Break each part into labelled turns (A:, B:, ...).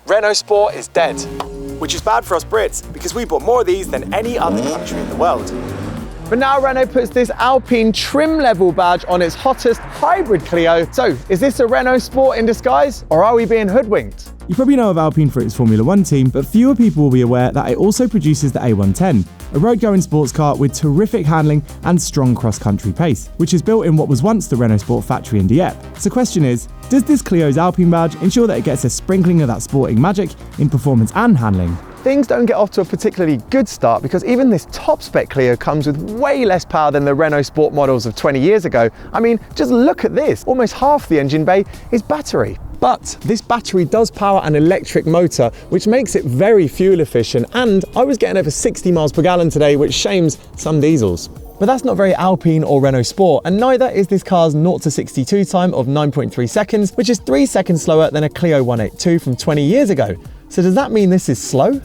A: Renault Sport is dead.
B: Which is bad for us Brits, because we bought more of these than any other country in the world.
A: But now Renault puts this Alpine trim level badge on its hottest hybrid Clio. So, is this a Renault Sport in disguise, or are we being hoodwinked?
C: You probably know of Alpine for its Formula 1 team, but fewer people will be aware that it also produces the A110, a road-going sports car with terrific handling and strong cross-country pace, which is built in what was once the Renault Sport factory in Dieppe. So the question is, does this Clio's Alpine badge ensure that it gets a sprinkling of that sporting magic in performance and handling?
A: Things don't get off to a particularly good start because even this top spec Clio comes with way less power than the Renault Sport models of 20 years ago. I mean, just look at this. Almost half the engine bay is battery. But this battery does power an electric motor, which makes it very fuel efficient, and I was getting over 60 miles per gallon today, which shames some diesels. But that's not very Alpine or Renault Sport, and neither is this car's 0 to 62 time of 9.3 seconds, which is 3 seconds slower than a Clio 182 from 20 years ago. So does that mean this is slow?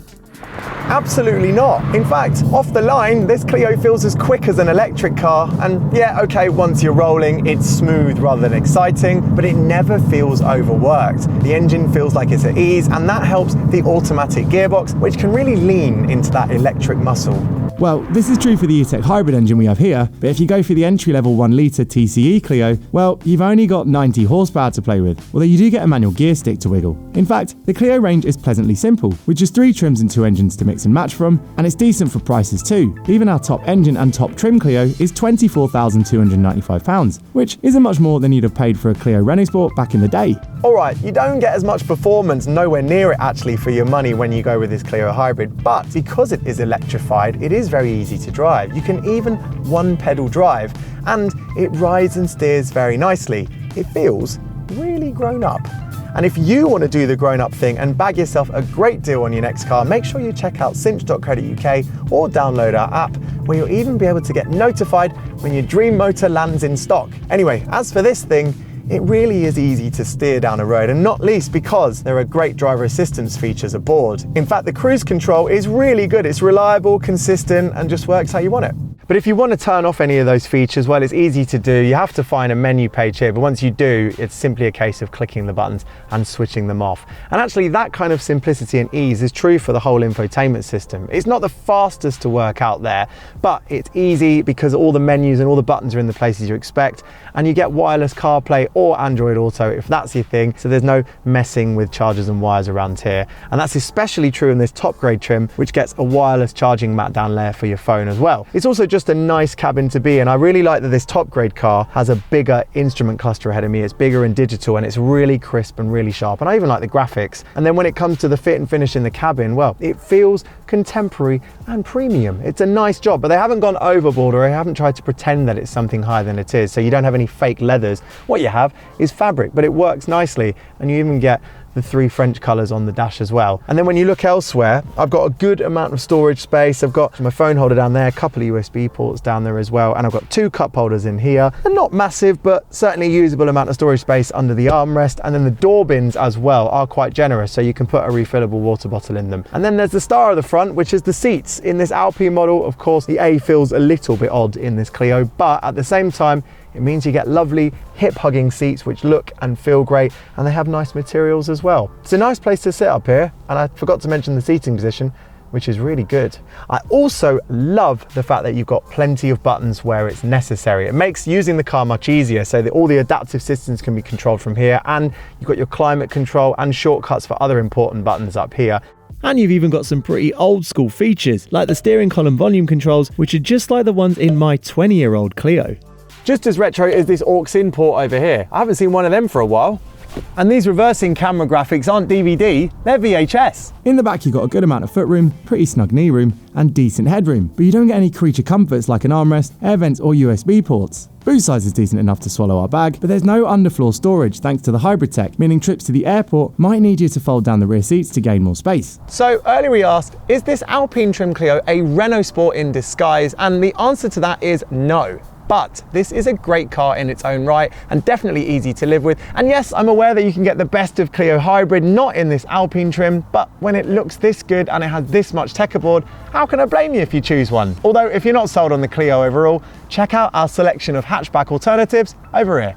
A: Absolutely not. In fact, off the line, this Clio feels as quick as an electric car. And yeah, okay, once you're rolling, it's smooth rather than exciting, but it never feels overworked. The engine feels like it's at ease, and that helps the automatic gearbox, which can really lean into that electric muscle.
C: Well, this is true for the E-Tech Hybrid engine we have here, but if you go for the entry-level 1-litre TCE Clio, well, you've only got 90 horsepower to play with, although you do get a manual gear stick to wiggle. In fact, the Clio range is pleasantly simple, with just 3 trims and 2 engines to mix and match from, and it's decent for prices too. Even our top engine and top trim Clio is £24,295, which isn't much more than you'd have paid for a Clio Renault Sport back in the day.
A: Alright, you don't get as much performance, nowhere near it actually, for your money when you go with this Clio Hybrid, but because it is electrified, it is very easy to drive. You can even one-pedal drive, and it rides and steers very nicely. It feels really grown up. And if you want to do the grown-up thing and bag yourself a great deal on your next car, make sure you check out cinch.co.uk or download our app, where you'll even be able to get notified when your dream motor lands in stock. Anyway, as for this thing, it really is easy to steer down a road, and not least because there are great driver assistance features aboard. In fact, the cruise control is really good. It's reliable, consistent, and just works how you want it. But if you want to turn off any of those features, well, it's easy to do. You have to find a menu page here, but once you do, it's simply a case of clicking the buttons and switching them off. And actually, that kind of simplicity and ease is true for the whole infotainment system. It's not the fastest to work out there, but it's easy because all the menus and all the buttons are in the places you expect, and you get wireless CarPlay or Android Auto if that's your thing, so there's no messing with chargers and wires around here. And that's especially true in this top grade trim, which gets a wireless charging mat down layer for your phone as well. It's also just a nice cabin to be in. I really like that this top grade car has a bigger instrument cluster ahead of me. It's bigger and digital, and it's really crisp and really sharp, and I even like the graphics. And then when it comes to the fit and finish in the cabin, well, it feels contemporary and premium. It's a nice job, but they haven't gone overboard, or they haven't tried to pretend that it's something higher than it is, so you don't have any fake leathers. What you have is fabric, but it works nicely, and you even get the 3 French colours on the dash as well. And then when you look elsewhere, I've got a good amount of storage space. I've got my phone holder down there, a couple of USB ports down there as well, and I've got 2 cup holders in here. They're not massive, but certainly usable amount of storage space under the armrest. And then the door bins as well are quite generous, so you can put a refillable water bottle in them. And then there's the star of the front, which is the seats. In this Alpine model, of course, the A feels a little bit odd in this Clio, but at the same time, it means you get lovely hip-hugging seats which look and feel great, and they have nice materials as well. It's a nice place to sit up here, and I forgot to mention the seating position, which is really good. I also love the fact that you've got plenty of buttons where it's necessary. It makes using the car much easier, so that all the adaptive systems can be controlled from here, and you've got your climate control and shortcuts for other important buttons up here.
C: And you've even got some pretty old school features, like the steering column volume controls, which are just like the ones in my 20-year-old Clio.
A: Just as retro as this aux-in port over here. I haven't seen one of them for a while. And these reversing camera graphics aren't DVD, they're VHS.
C: In the back, you've got a good amount of footroom, pretty snug knee room, and decent headroom, but you don't get any creature comforts like an armrest, air vents, or USB ports. Boot size is decent enough to swallow our bag, but there's no underfloor storage thanks to the hybrid tech, meaning trips to the airport might need you to fold down the rear seats to gain more space.
A: So earlier we asked, is this Alpine trim Clio a Renault Sport in disguise? And the answer to that is no. But this is a great car in its own right, and definitely easy to live with. And yes, I'm aware that you can get the best of Clio Hybrid, not in this Alpine trim, but when it looks this good and it has this much tech aboard, how can I blame you if you choose one? Although if you're not sold on the Clio overall, check out our selection of hatchback alternatives over here.